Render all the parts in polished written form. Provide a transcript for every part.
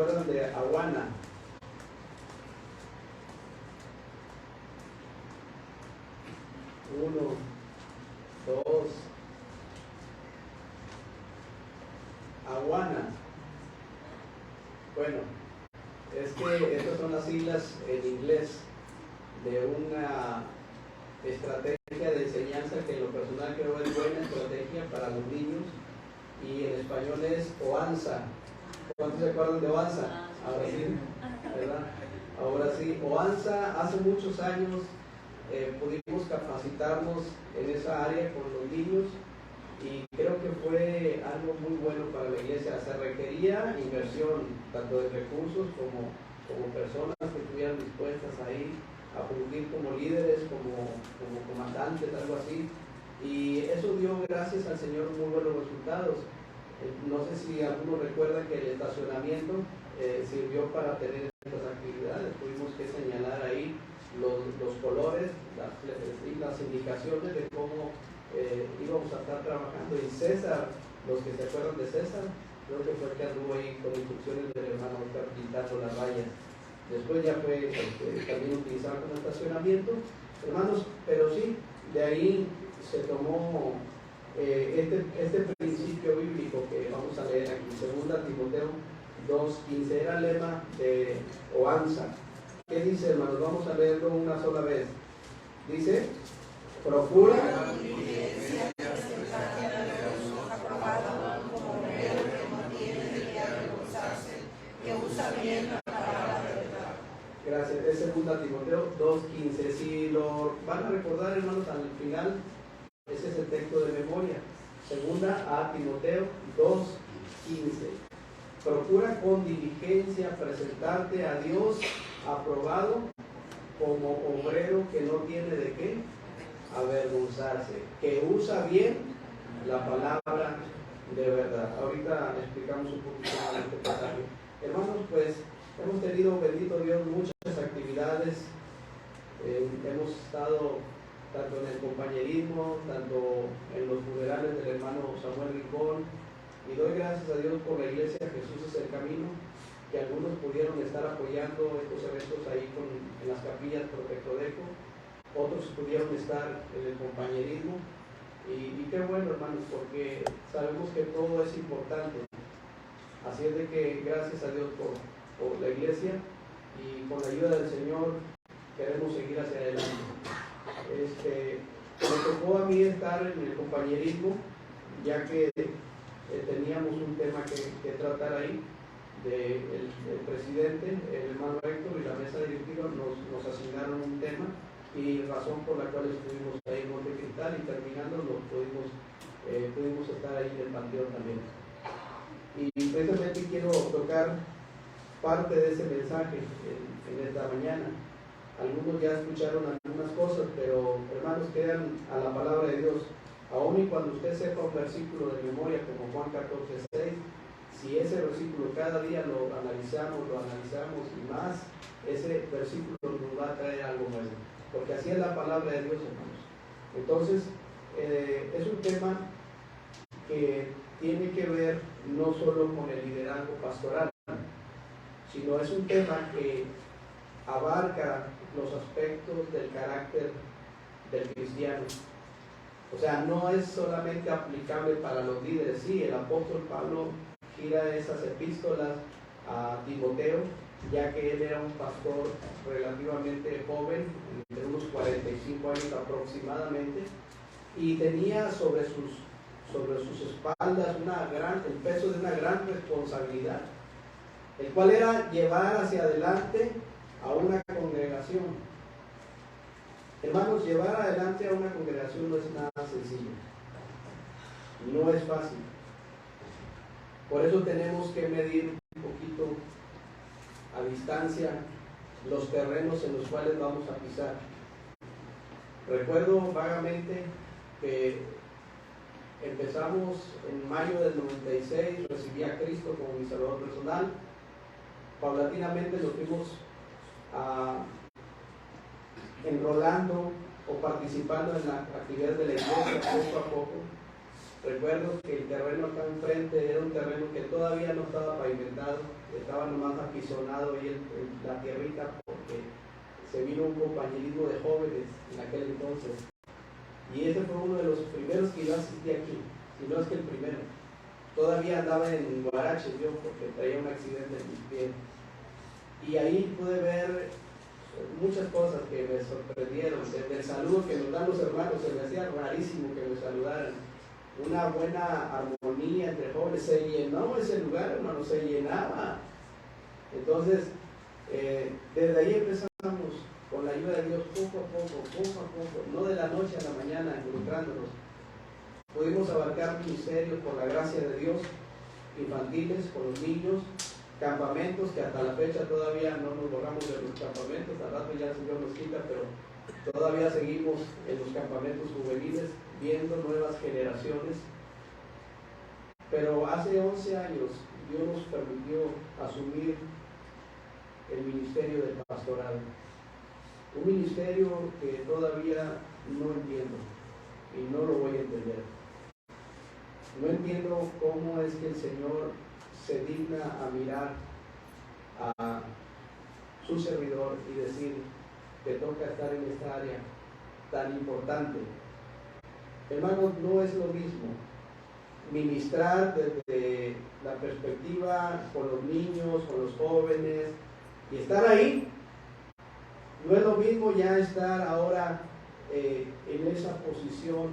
acuerdan de Awana? Uno, dos. Awana. Bueno, es que estas son las siglas en inglés de una estrategia de enseñanza que en lo personal creo es buena estrategia para los niños, y en español es OANSA. ¿Cuántos se acuerdan de OANSA? Ahora sí, ¿verdad? Ahora sí, OANSA, hace muchos años pudimos capacitarnos en esa área con los niños, y creo que fue algo muy bueno para la iglesia. Se requería inversión, tanto de recursos como personas que estuvieran dispuestas ahí a fungir como líderes, como comandantes, algo así, y eso dio, gracias al Señor, muy buenos resultados. No sé si alguno recuerda que el estacionamiento sirvió para tener estas actividades. Tuvimos que señalar ahí los colores, las indicaciones de cómo íbamos a estar trabajando. Y César, los que se acuerdan de César, creo que fue el que anduvo ahí con instrucciones del hermano Oscar pintando las vallas. Después ya fue también utilizado como estacionamiento, hermanos, pero sí, de ahí se tomó este principio bíblico que vamos a leer aquí, 2 Timoteo 2:15, era el lema de OANSA. ¿Qué dice, hermanos? Vamos a leerlo una sola vez. Dice: procura Gracias. Es 2 Timoteo 2:15. Si lo van a recordar, hermanos, al final, ese es el texto de memoria. 2 Timoteo 2:15. Procura con diligencia presentarte a Dios aprobado como obrero que no tiene de qué avergonzarse, que usa bien la palabra de verdad. Ahorita explicamos un poquito más este pasaje. Hermanos, pues hemos tenido, bendito Dios, muchas actividades. Hemos estado tanto en el compañerismo, tanto en los funerales del hermano Samuel Rincón, y doy gracias a Dios por la iglesia Jesús es el Camino, que algunos pudieron estar apoyando estos eventos ahí en las capillas Protectodeco, otros pudieron estar en el compañerismo, y qué bueno, hermanos, porque sabemos que todo es importante. Así es de que gracias a Dios por la iglesia, y con la ayuda del Señor queremos seguir hacia adelante. Me tocó a mí estar en el compañerismo, ya que teníamos un tema que tratar ahí. El presidente, el hermano Héctor, y la mesa directiva nos asignaron un tema, y razón por la cual estuvimos ahí en Monte Cristal, y terminando pudimos estar ahí en el panteón también. Y precisamente quiero tocar parte de ese mensaje en esta mañana. Algunos ya escucharon algunas cosas, pero hermanos, crean a la palabra de Dios. Aún y cuando usted sepa un versículo de memoria como Juan 14:6, si ese versículo cada día lo analizamos y más, ese versículo nos va a traer algo nuevo, porque así es la palabra de Dios, hermanos. Entonces, es un tema que tiene que ver no solo con el liderazgo pastoral, sino es un tema que abarca los aspectos del carácter del cristiano. O sea, no es solamente aplicable para los líderes. Sí, el apóstol Pablo gira esas epístolas a Timoteo, ya que él era un pastor relativamente joven, de unos 45 años aproximadamente, y tenía sobre sus espaldas el peso de una gran responsabilidad, el cual era llevar hacia adelante a una congregación. Hermanos, llevar adelante a una congregación no es nada sencillo, no es fácil. Por eso tenemos que medir un poquito a distancia los terrenos en los cuales vamos a pisar. Recuerdo vagamente que empezamos en mayo del 96, recibí a Cristo como mi Salvador personal. Paulatinamente lo fuimos enrolando o participando en las actividades de la iglesia poco a poco. Recuerdo que el terreno acá enfrente era un terreno que todavía no estaba pavimentado, estaba nomás apisonado ahí en la tierrita, porque se vino un compañerismo de jóvenes en aquel entonces. Y ese fue uno de los primeros que yo asistí aquí, si no es que el primero. Todavía andaba en Guarache yo, porque traía un accidente en mi pie. Y ahí pude ver muchas cosas que me sorprendieron. Desde el saludo que nos dan los hermanos, se me hacía rarísimo que me saludaran. Una buena armonía entre jóvenes, se llenó ese lugar, hermano, se llenaba. Entonces, desde ahí empezamos, con la ayuda de Dios, poco a poco, no de la noche a la mañana, involucrándonos. Pudimos abarcar ministerios por la gracia de Dios, infantiles, con los niños, campamentos, que hasta la fecha todavía no nos borramos de los campamentos, al rato ya el Señor nos quita, pero todavía seguimos en los campamentos juveniles, viendo nuevas generaciones. Pero hace 11 años Dios nos permitió asumir el ministerio del pastorado, un ministerio que todavía no entiendo y no lo voy a entender. No entiendo cómo es que el Señor se digna a mirar a su servidor y decir que toca estar en esta área tan importante. Hermanos, no es lo mismo ministrar desde la perspectiva con los niños, con los jóvenes y estar ahí. No es lo mismo ya estar ahora en esa posición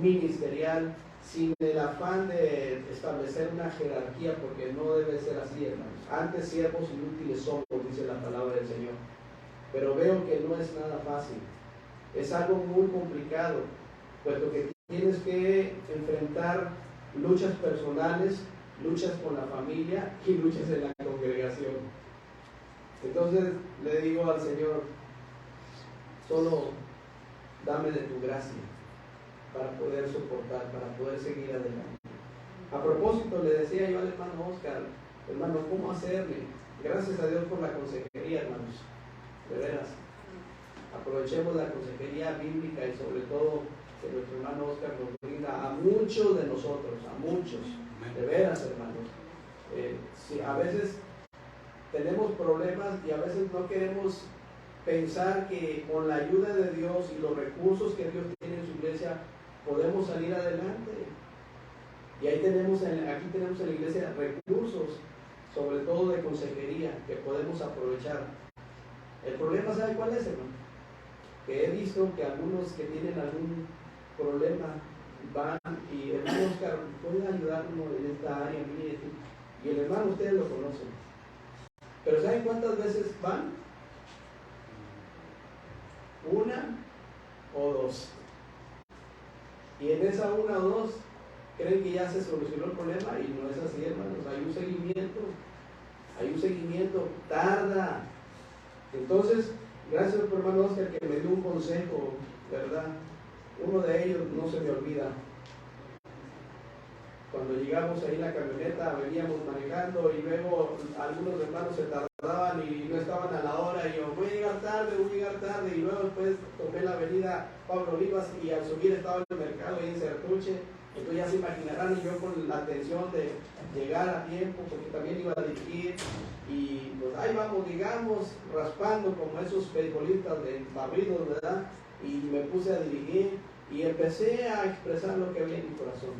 ministerial sin el afán de establecer una jerarquía, porque no debe ser así, hermanos. Antes siervos inútiles somos, dice la palabra del Señor. Pero veo que no es nada fácil. Es algo muy complicado, puesto que tienes que enfrentar luchas personales, luchas con la familia y luchas en la congregación. Entonces le digo al Señor, solo dame de tu gracia para poder soportar, para poder seguir adelante. A propósito, le decía yo al hermano Oscar, hermano, ¿cómo hacerle? Gracias a Dios por la consejería, hermanos, de veras. Aprovechemos la consejería bíblica y sobre todo que nuestro hermano Oscar nos brinda a muchos de nosotros, a muchos, de veras, hermanos. Si a veces tenemos problemas y a veces no queremos pensar que con la ayuda de Dios y los recursos que Dios tiene en su iglesia podemos salir adelante. Y ahí aquí tenemos en la iglesia recursos, sobre todo de consejería, que podemos aprovechar. El problema, ¿sabe cuál es, hermano? Que he visto que algunos que tienen algún problema van y el hermano Oscar, ¿puede ayudarnos en esta área? Y el hermano, ustedes lo conocen. Pero ¿saben cuántas veces van? Una o dos. Y en esa una o dos creen que ya se solucionó el problema y no es así, hermanos. Hay un seguimiento, tarda. Entonces, gracias por hermano Oscar que me dio un consejo, ¿verdad? Uno de ellos no se me olvida. Cuando llegamos ahí en la camioneta, veníamos manejando y luego algunos hermanos se tardaban y no estaban a la hora y yo voy a llegar tarde y luego después tomé la avenida Pablo Vivas y al subir estaba en el mercado ahí en Certuche. Entonces ya se imaginarán, y yo con la atención de llegar a tiempo porque también iba a dirigir y pues ahí vamos, digamos, raspando como esos beisbolistas de barridos, ¿verdad? Y me puse a dirigir y empecé a expresar lo que había en mi corazón.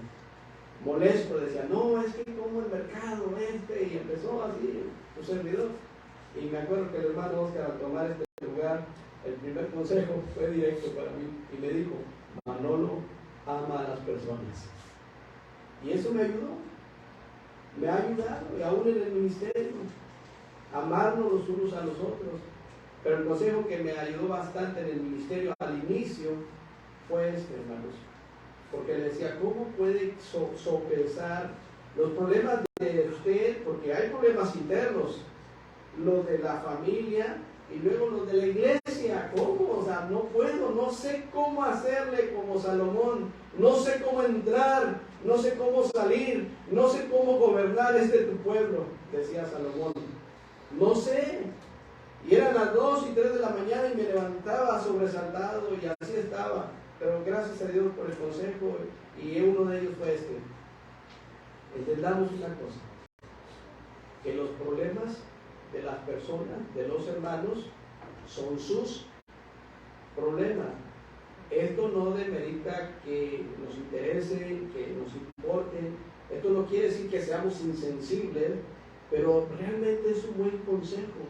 Molesto, decía, no, es que como el mercado y empezó así su servidor. Y me acuerdo que el hermano Oscar, al tomar este lugar, el primer consejo fue directo para mí y me dijo, Manolo ama a las personas. Y eso me ayudó, me ha ayudado, y aún en el ministerio, amarnos los unos a los otros. Pero el consejo que me ayudó bastante en el ministerio al inicio fue este, hermanos, porque le decía, ¿cómo puede sopesar los problemas de usted? Porque hay problemas internos, los de la familia y luego los de la iglesia. ¿Cómo? O sea, no puedo, no sé cómo hacerle como Salomón, no sé cómo entrar, no sé cómo salir, no sé cómo gobernar tu pueblo, decía Salomón. No sé. Y eran las 2 y 3 de la mañana y me levantaba sobresaltado y así estaba. pero gracias a Dios por el consejo, y uno de ellos fue este: entendamos una cosa, que los problemas de las personas, de los hermanos, son sus problemas. Esto no demerita que nos interesen, que nos importen. Esto no quiere decir que seamos insensibles, pero realmente es un buen consejo.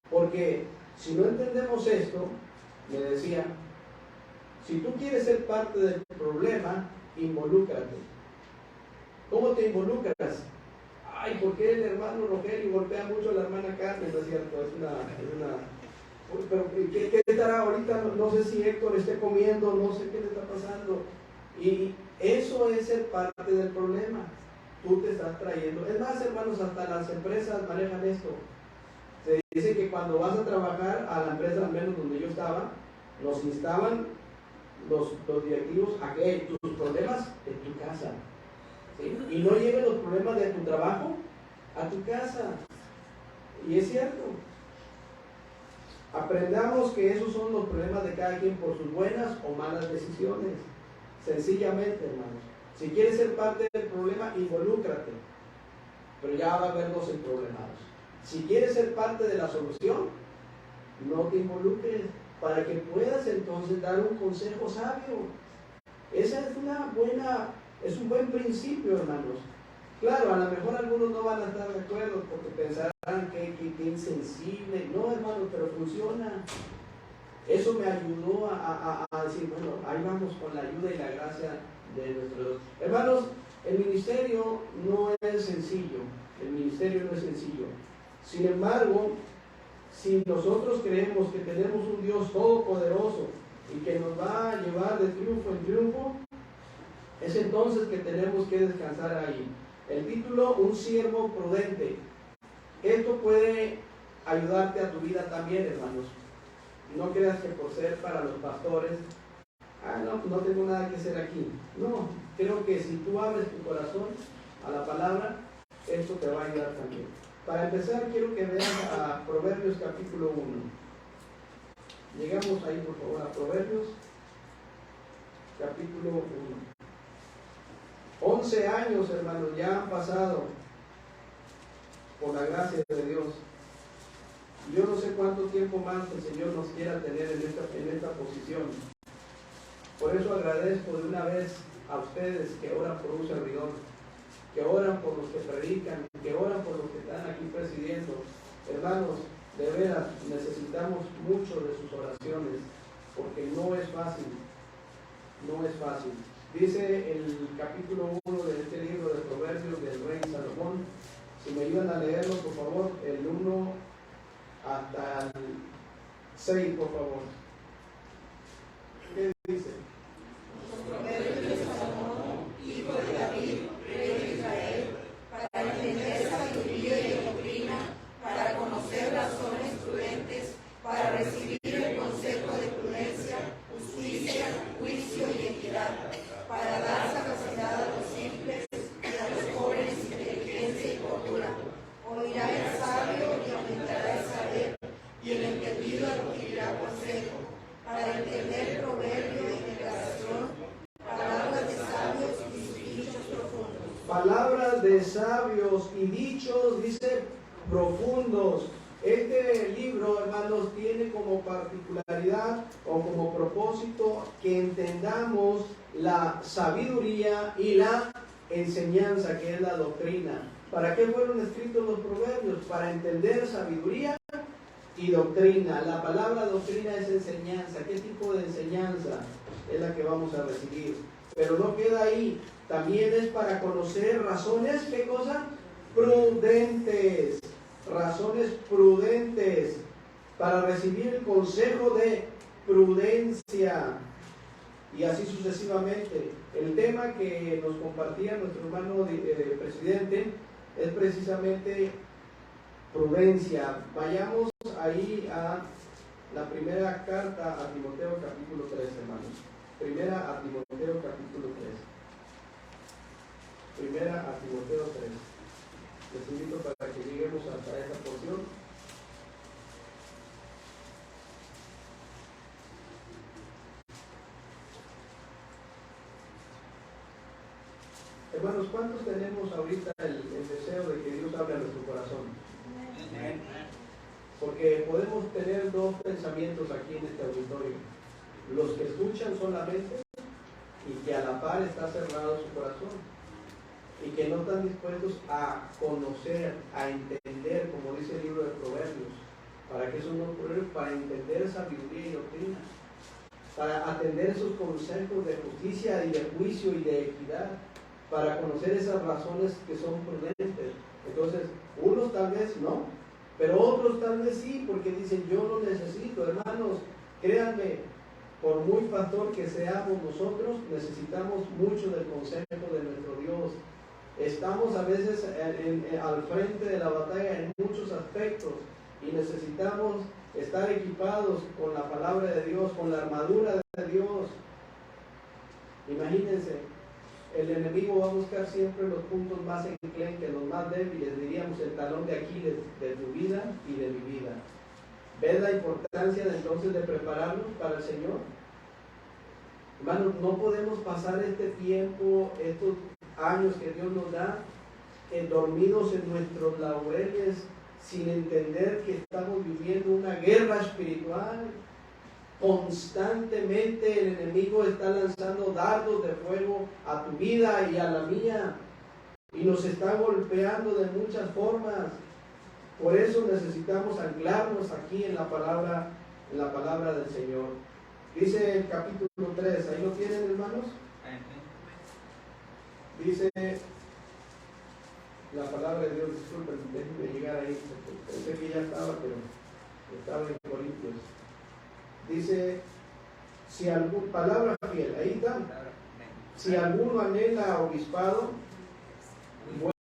Porque si no entendemos esto, me decía, si tú quieres ser parte del problema, involúcrate. ¿Cómo te involucras? Ay, ¿por qué el hermano Rogelio golpea mucho a la hermana Carmen? No es cierto, es una pero ¿qué estará ahorita? No sé si Héctor esté comiendo, no sé qué le está pasando. Y eso es ser parte del problema. Tú te estás trayendo. Es más, hermanos, hasta las empresas manejan esto. Se dice que cuando vas a trabajar a la empresa, al menos donde yo estaba, nos instaban los directivos a que tus problemas en tu casa, ¿sí? Y no lleven los problemas de tu trabajo a tu casa. Y es cierto. Aprendamos que esos son los problemas de cada quien por sus buenas o malas decisiones. Sencillamente, hermanos. Si quieres ser parte del problema, involúcrate. Pero ya va a haber dos emproblemados. Si quieres ser parte de la solución, no te involucres, para que puedas entonces dar un consejo sabio. Esa es un buen principio, hermanos. Claro, a lo mejor algunos no van a estar de acuerdo porque pensarán que insensible. No, hermanos, pero funciona. Eso me ayudó a decir, bueno, ahí vamos con la ayuda y la gracia de nuestro Dios. Hermanos, el ministerio no es sencillo. El ministerio no es sencillo. Sin embargo, si nosotros creemos que tenemos un Dios todopoderoso y que nos va a llevar de triunfo en triunfo, es entonces que tenemos que descansar ahí. El título, un siervo prudente. Esto puede ayudarte a tu vida también, hermanos. No creas que por ser para los pastores, no tengo nada que hacer aquí. No, creo que si tú abres tu corazón a la palabra, esto te va a ayudar también. Para empezar, quiero que veas a Proverbios capítulo 1. Llegamos ahí, por favor, a Proverbios capítulo 1. 11 años, hermanos, ya han pasado por la gracia de Dios. Yo no sé cuánto tiempo más el Señor nos quiera tener en esta posición. Por eso agradezco de una vez a ustedes que oran por un servidor, que oran por los que predican, que oran por los que están aquí presidiendo. Hermanos, de veras necesitamos mucho de sus oraciones, porque no es fácil. No es fácil. Dice el capítulo 1 de este libro de Proverbios del rey Salomón. Si me ayudan a leerlo, por favor, el 1 hasta el 6, por favor. ¿Qué dice? Proverbios de Salomón, hijo de David, rey de Israel, para entender sabiduría y doctrina, para conocer razones prudentes, para recibir el consejo de prudencia, justicia, juicio y equidad, para dar capacidad a los simples y a los jóvenes inteligencia y cordura. Oirá el sabio y aumentará el saber, y el entendido adquirirá consejo, para entender proverbio y declaración, palabras de sabios y sus dichos profundos. Palabras de sabios y dichos, dice, profundos. Este libro, hermanos, tiene como particularidad o como propósito que entendamos la sabiduría y la enseñanza, que es la doctrina. ¿Para qué fueron escritos los proverbios? Para entender sabiduría y doctrina. La palabra doctrina es enseñanza. ¿Qué tipo de enseñanza es la que vamos a recibir? Pero no queda ahí. También es para conocer razones, ¿qué cosa? Prudentes. Razones prudentes. Para recibir el consejo de prudencia. Y así sucesivamente. El tema que nos compartía nuestro hermano presidente es precisamente prudencia. Vayamos ahí a la primera carta a Timoteo capítulo 3, hermanos. Primera a Timoteo capítulo 3. Primera a Timoteo 3. Les invito para que lleguemos hasta esta porción. Hermanos, ¿cuántos tenemos ahorita el deseo de que Dios hable a nuestro corazón? Porque podemos tener dos pensamientos aquí en este auditorio. Los que escuchan solamente y que a la par está cerrado su corazón. Y que no están dispuestos a conocer, a entender, como dice el libro de Proverbios. ¿Para qué son los proverbios? Para entender sabiduría y doctrina. Para atender esos consejos de justicia y de juicio y de equidad. Para conocer esas razones que son prudentes. Entonces, unos tal vez no, pero otros tal vez sí, porque dicen, yo lo necesito. Hermanos, créanme, por muy pastor que seamos nosotros, necesitamos mucho del consejo de nuestro Dios. Estamos a veces al frente de la batalla en muchos aspectos y necesitamos estar equipados con la palabra de Dios, con la armadura de Dios. Imagínense, el enemigo va a buscar siempre los puntos más enclenques, los más débiles, diríamos el talón de Aquiles de tu vida y de mi vida. ¿Ves la importancia entonces de prepararnos para el Señor? Hermanos, no podemos pasar este tiempo, estos años que Dios nos da, dormidos en nuestros laureles, sin entender que estamos viviendo una guerra espiritual. Constantemente el enemigo está lanzando dardos de fuego a tu vida y a la mía, y nos está golpeando de muchas formas. Por eso necesitamos anclarnos aquí en la palabra del Señor. Dice el capítulo 3, ¿ahí lo tienen, hermanos? Dice la palabra de Dios, disculpen, déjenme llegar ahí, pensé que ya estaba, pero estaba en Corintios. Dice, si algún, palabra fiel, ahí está. Si alguno anhela obispado,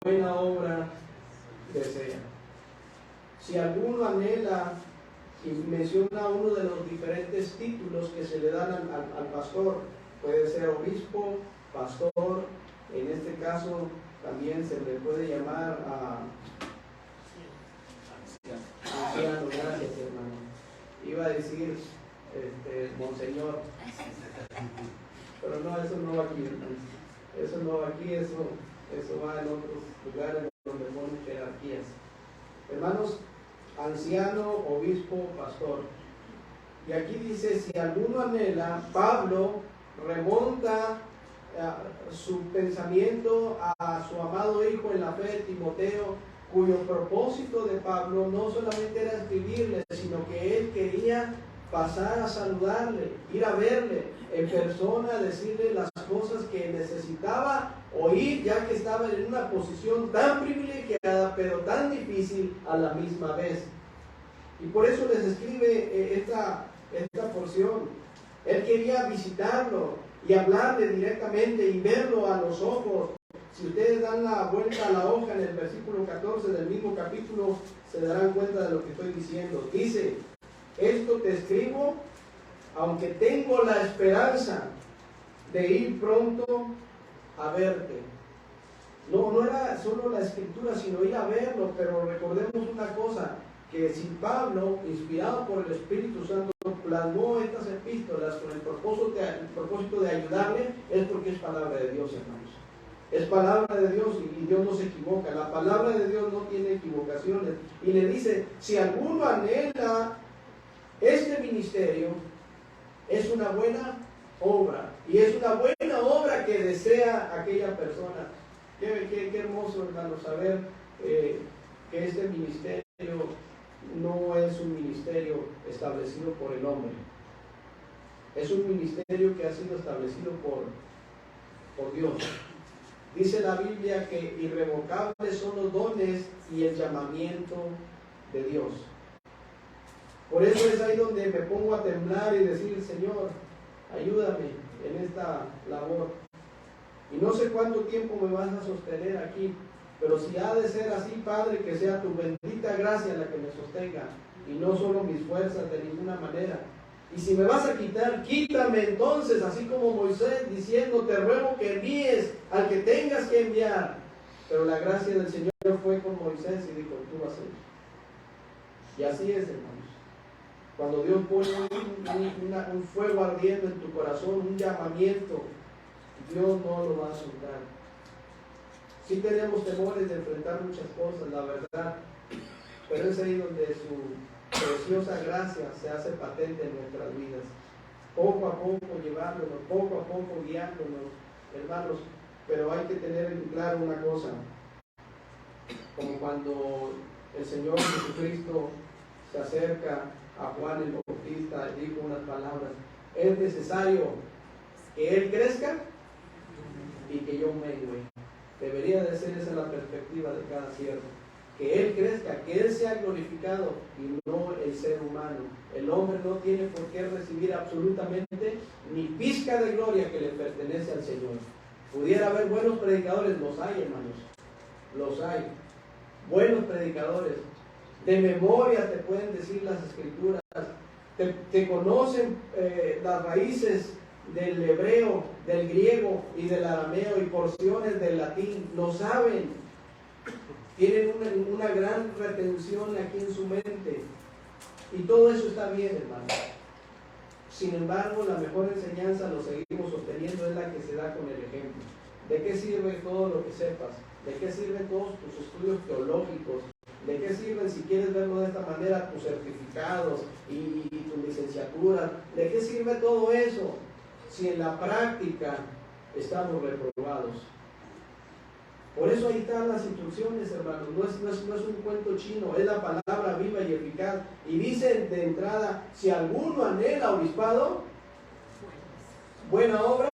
buena obra desea. Si alguno anhela, y menciona uno de los diferentes títulos que se le dan al pastor, puede ser obispo, pastor, en este caso también se le puede llamar a anciano, gracias hermano. Iba a decir monseñor, pero no, eso no va aquí, hermano. Eso no va aquí, eso va en otros lugares donde ponen jerarquías. Hermanos, anciano, obispo, pastor. Y aquí dice, si alguno anhela, Pablo remonta su pensamiento a su amado hijo en la fe, Timoteo, cuyo propósito de Pablo no solamente era escribirle, sino que él quería pasar a saludarle, ir a verle en persona, decirle las cosas que necesitaba oír, ya que estaba en una posición tan privilegiada, pero tan difícil a la misma vez. Y por eso les escribe esta porción. Él quería visitarlo y hablarle directamente y verlo a los ojos. Si ustedes dan la vuelta a la hoja en el versículo 14 del mismo capítulo, se darán cuenta de lo que estoy diciendo. Dice, esto te escribo, aunque tengo la esperanza de ir pronto a verte. No era solo la escritura, sino ir a verlo, pero recordemos una cosa, que si Pablo, inspirado por el Espíritu Santo, plasmó estas epístolas con el propósito de ayudarle, es porque es palabra de Dios, hermanos. Es palabra de Dios y Dios no se equivoca. La palabra de Dios no tiene equivocaciones. Y le dice, si alguno anhela este ministerio, es una buena obra. Y es una buena obra que desea aquella persona. Qué hermoso, hermano, saber que este ministerio no es un ministerio establecido por el hombre. Es un ministerio que ha sido establecido por Dios. Dice la Biblia que irrevocables son los dones y el llamamiento de Dios. Por eso es ahí donde me pongo a temblar y decir, Señor, ayúdame en esta labor. Y no sé cuánto tiempo me vas a sostener aquí, pero si ha de ser así, Padre, que sea tu bendita gracia la que me sostenga, y no solo mis fuerzas de ninguna manera. Y si me vas a quitar, quítame entonces, así como Moisés diciendo, te ruego que envíes al que tengas que enviar. Pero la gracia del Señor fue con Moisés y dijo, tú vas a ir. Y así es, hermanos. Cuando Dios pone un fuego ardiendo en tu corazón, un llamamiento, Dios no lo va a soltar. Sí tenemos temores de enfrentar muchas cosas, la verdad, pero es ahí donde su preciosa gracia se hace patente en nuestras vidas. Poco a poco llevándonos, poco a poco guiándonos, hermanos, pero hay que tener en claro una cosa, como cuando el Señor Jesucristo se acerca a Juan el Bautista y dijo unas palabras: es necesario que Él crezca y que yo mengue. Debería de ser esa la perspectiva de cada siervo, que Él crezca, que Él sea glorificado y no el ser humano. El hombre no tiene por qué recibir absolutamente ni pizca de gloria que le pertenece al Señor. Pudiera haber buenos predicadores, los hay, hermanos, los hay, buenos predicadores, de memoria te pueden decir las escrituras, te conocen las raíces del hebreo, del griego y del arameo y porciones del latín, lo saben, tienen una gran retención aquí en su mente, y todo eso está bien, hermano. Sin embargo, la mejor enseñanza, lo seguimos obteniendo, es la que se da con el ejemplo. ¿De qué sirve todo lo que sepas? ¿De qué sirven todos tus estudios teológicos? ¿De qué sirven, si quieres verlo de esta manera, tus certificados y tus licenciaturas? ¿De qué sirve todo eso si en la práctica estamos reprobados? Por eso ahí están las instrucciones, hermanos. No es un cuento chino, es la palabra viva y eficaz. Y dice de entrada: si alguno anhela obispado, buena obra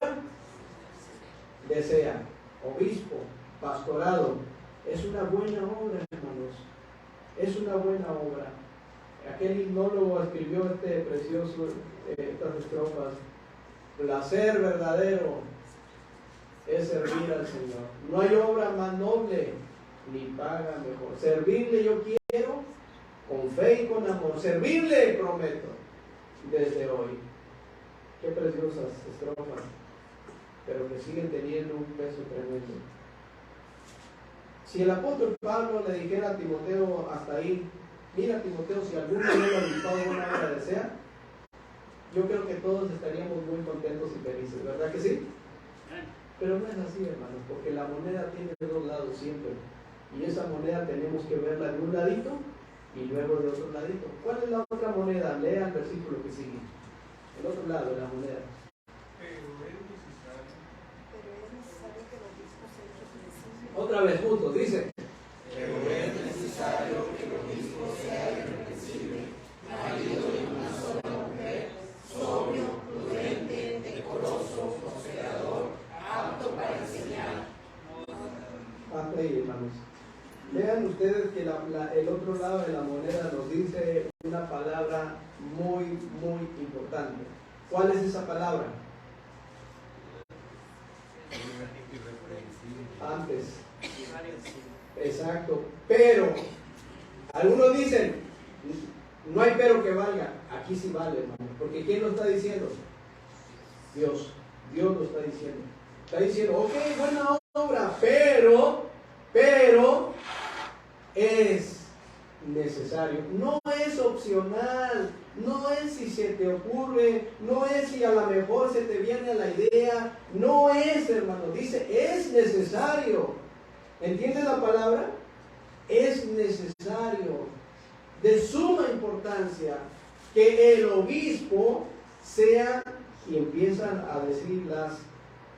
desea. Obispo, pastorado, es una buena obra, hermanos. Es una buena obra. Aquel himnólogo escribió estas estrofas: placer verdadero es servir al Señor. No hay obra más noble ni paga mejor. Servirle yo quiero con fe y con amor. Servirle prometo desde hoy. Qué preciosas estrofas, pero que siguen teniendo un peso tremendo. Si el apóstol Pablo le dijera a Timoteo hasta ahí: mira, Timoteo, si algún día el obispado buena obra desea, yo creo que todos estaríamos muy contentos y felices, ¿verdad que sí? Pero no es así, hermanos, porque la moneda tiene dos lados siempre, y esa moneda tenemos que verla de un ladito y luego de otro ladito. ¿Cuál es la otra moneda? Lea el versículo que sigue. El otro lado de la moneda. Pero es necesario que el obispo sea irreprensible. Otra vez juntos, dice: Pero es necesario que el obispo sea irreprensible, marido de una sola mujer, sobrio, prudente, decoroso, considerador, apto para enseñar. Hasta ahí, hermanos. Vean ustedes que el otro lado de la moneda nos dice una palabra muy, muy importante. ¿Cuál es esa palabra? Antes. Exacto. Pero, algunos dicen: no hay pero que valga. Aquí sí vale, hermano. Porque ¿quién lo está diciendo? Dios. Dios lo está diciendo. Está diciendo: ok, buena obra, pero es necesario. No es opcional. No es si se te ocurre. No es si a lo mejor se te viene a la idea. No es, hermano. Dice: es necesario. ¿Entiendes la palabra? Es necesario, de suma importancia, que el obispo sea, y empiezan a decir las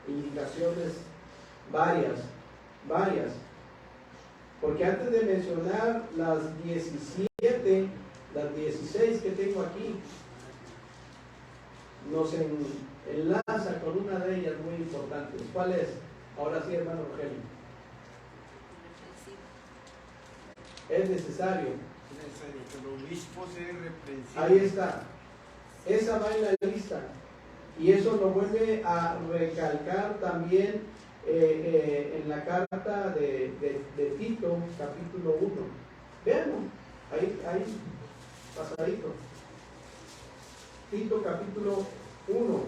indicaciones varias, porque antes de mencionar las 17, las 16 que tengo aquí, nos enlaza con una de ellas muy importante. ¿Cuál es? Ahora sí, hermano Rogelio. Es necesario que el obispo sea irreprensible. Ahí está. Esa va en la lista. Y eso lo vuelve a recalcar también en la carta de Tito, capítulo 1. Veanlo, ahí pasadito. Tito, capítulo 1.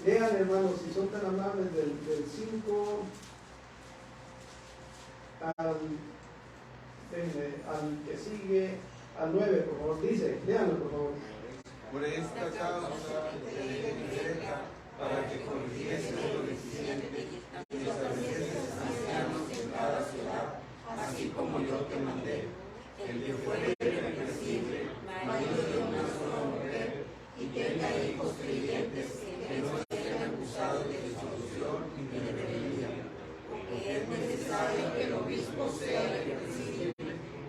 Lean, hermanos, si son tan amables, del 5 al que sigue, al 9, por favor. Dice, léanlo, por favor. Por esta causa te dejé para que corrigiese lo deficiente y establecieses así como yo te mandé. El que fuere irreprensible, marido de una sola mujer, y tenga hijos creyentes que no estén acusados de disolución y de rebeldía, porque es necesario que el obispo sea irreprensible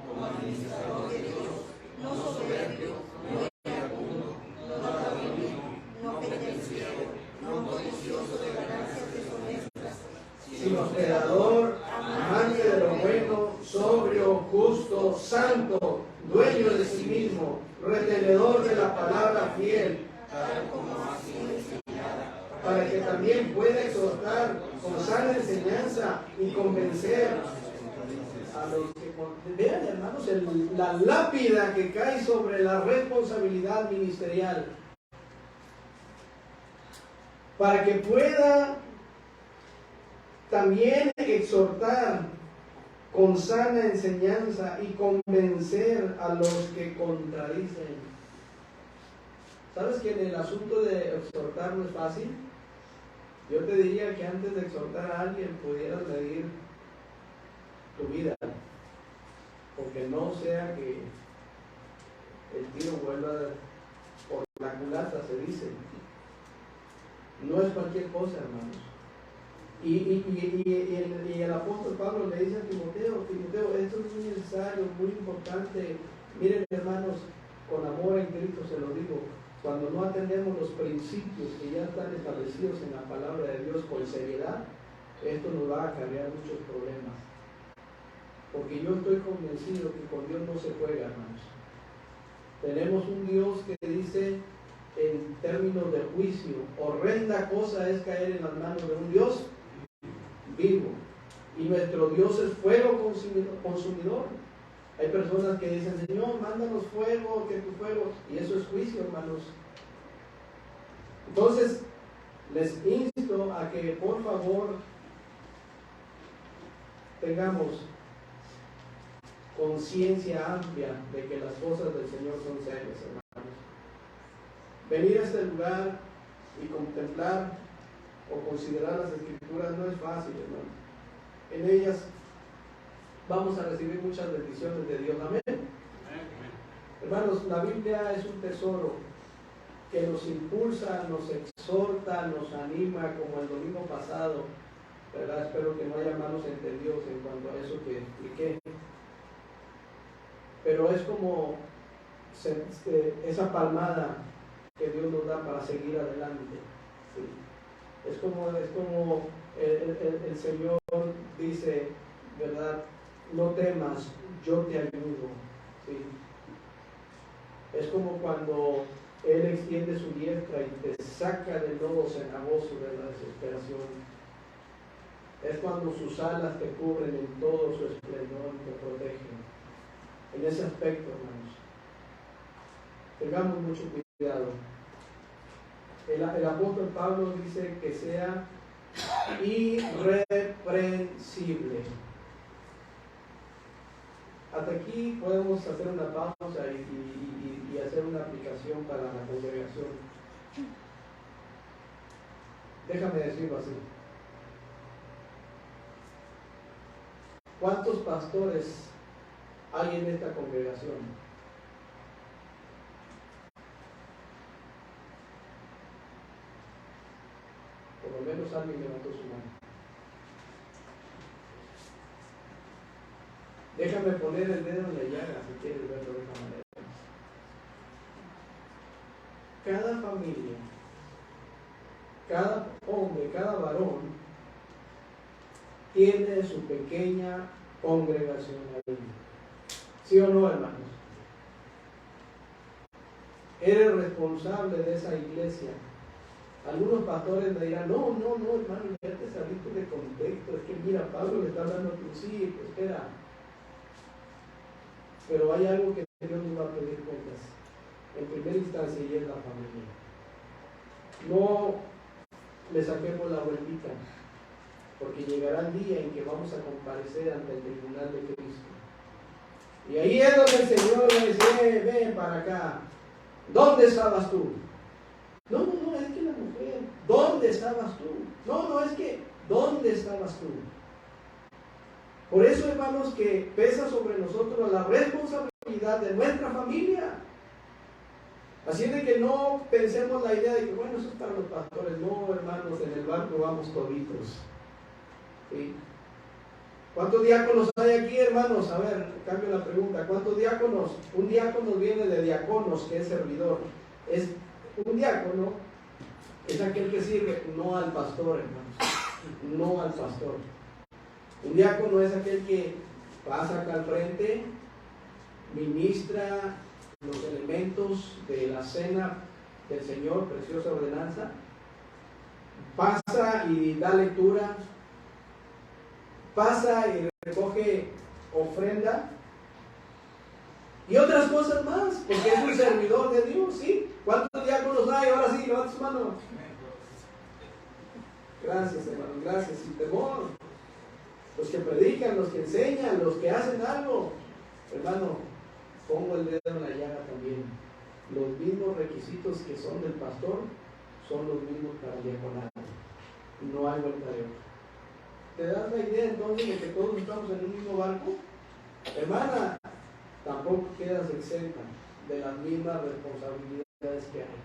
como administrador de Dios, no soberbio, no iracundo, no ladrón, no pendenciero, no codicioso de ganancias deshonestas, sino hospedador, amante de lo bueno, sobrio, justo, santo, dueño de sí mismo, retenedor de la palabra fiel, tal como ha sido enseñada, para que también pueda exhortar con sana enseñanza y convencer a los que... Vean, hermanos, la lápida que cae sobre la responsabilidad ministerial, para que pueda también exhortar con sana enseñanza y convencer a los que contradicen. ¿Sabes que en el asunto de exhortar no es fácil? Yo te diría que antes de exhortar a alguien pudieras medir tu vida, porque no sea que el tiro vuelva por la culata, se dice. No es cualquier cosa, hermanos. Y el apóstol Pablo le dice a Timoteo, esto es muy necesario, muy importante. Miren, hermanos, con amor en Cristo se lo digo, cuando no atendemos los principios que ya están establecidos en la palabra de Dios con seriedad, esto nos va a acarrear muchos problemas. Porque yo estoy convencido que con Dios no se juega, hermanos. Tenemos un Dios que dice en términos de juicio, horrenda cosa es caer en las manos de un Dios vivo. Y nuestro Dios es fuego consumidor. Hay personas que dicen, Señor, mándanos fuego, que tu fuego, y eso es juicio, hermanos. Entonces, les insto a que por favor tengamos conciencia amplia de que las cosas del Señor son serias, hermanos. Venir a este lugar y contemplar o considerar las Escrituras no es fácil, hermanos. En ellas vamos a recibir muchas bendiciones de Dios. Amén. Hermanos, la Biblia es un tesoro que nos impulsa, nos exhorta, nos anima, como el domingo pasado, ¿verdad? Espero que no haya malos entendidos en cuanto a eso que expliqué. Pero es como esa palmada que Dios nos da para seguir adelante. ¿Sí? Es como el Señor dice, ¿verdad? No temas, yo te ayudo. ¿Sí? Es como cuando Él extiende su diestra y te saca del lodo cenagoso de la desesperación. Es cuando sus alas te cubren en todo su esplendor y te protegen. En ese aspecto, hermanos, tengamos mucho cuidado. El apóstol Pablo dice que sea irreprensible. Hasta aquí podemos hacer una pausa y hacer una aplicación para la congregación. Déjame decirlo así. ¿Cuántos pastores hay en esta congregación? Por lo menos alguien levantó su mano. Déjame poner el dedo en la llaga si quieres verlo de esta manera. Cada familia, cada hombre, cada varón tiene su pequeña congregación ahí. ¿Sí o no, hermanos? Eres responsable de esa iglesia. Algunos pastores me dirán, no, hermano, ya te saliste de contexto. Es que mira, Pablo le está hablando a tu sí, pues espera. Pero hay algo que Dios nos va a pedir cuentas. En primera instancia, y es la familia. No le saquemos la vueltita, porque llegará el día en que vamos a comparecer ante el tribunal de Cristo. Y ahí es donde el Señor le dice, ven para acá. ¿Dónde estabas tú? No, es que la mujer. ¿Dónde estabas tú? No, es que, ¿dónde estabas tú? Por eso, hermanos, que pesa sobre nosotros la responsabilidad de nuestra familia. Así de que no pensemos la idea de que, bueno, eso es para los pastores. No, hermanos, en el barco vamos toditos. ¿Sí? ¿Cuántos diáconos hay aquí, hermanos? A ver, cambio la pregunta. ¿Cuántos diáconos? Un diácono viene de diáconos, que es servidor. Es un diácono, es aquel que sirve, no al pastor, hermanos. No al pastor. Un diácono es aquel que pasa acá al frente, ministra los elementos de la cena del Señor, preciosa ordenanza, pasa y da lectura, pasa y recoge ofrenda y otras cosas más, porque es un servidor de Dios, ¿sí? ¿Cuántos diáconos hay? Ahora sí, levanta su mano. Gracias, hermano, gracias, sin temor. Los que predican, los que enseñan, los que hacen algo. Hermano, pongo el dedo en la llaga también. Los mismos requisitos que son del pastor son los mismos para el diaconado. No hay vuelta de otra. ¿Te das la idea entonces de que todos estamos en un mismo barco? Hermana, tampoco quedas exenta de las mismas responsabilidades que hay.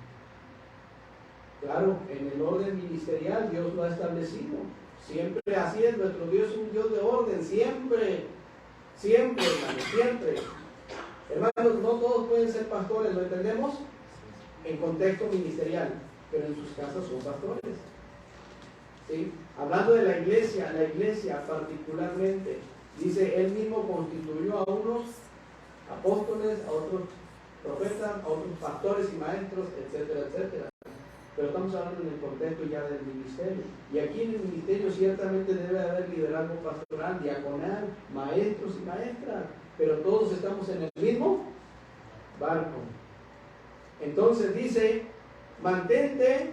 Claro, en el orden ministerial Dios lo ha establecido. Siempre así es, nuestro Dios es un Dios de orden, siempre, hermanos, siempre. Hermanos, no todos pueden ser pastores, ¿lo entendemos? En contexto ministerial, pero en sus casas son pastores. ¿Sí? Hablando de la iglesia particularmente, dice, Él mismo constituyó a unos apóstoles, a otros profetas, a otros pastores y maestros, etcétera, etcétera. Pero estamos hablando en el contexto ya del ministerio. Y aquí en el ministerio ciertamente debe haber liderazgo pastoral, diaconal, maestros y maestras. Pero todos estamos en el mismo barco. Entonces dice, mantente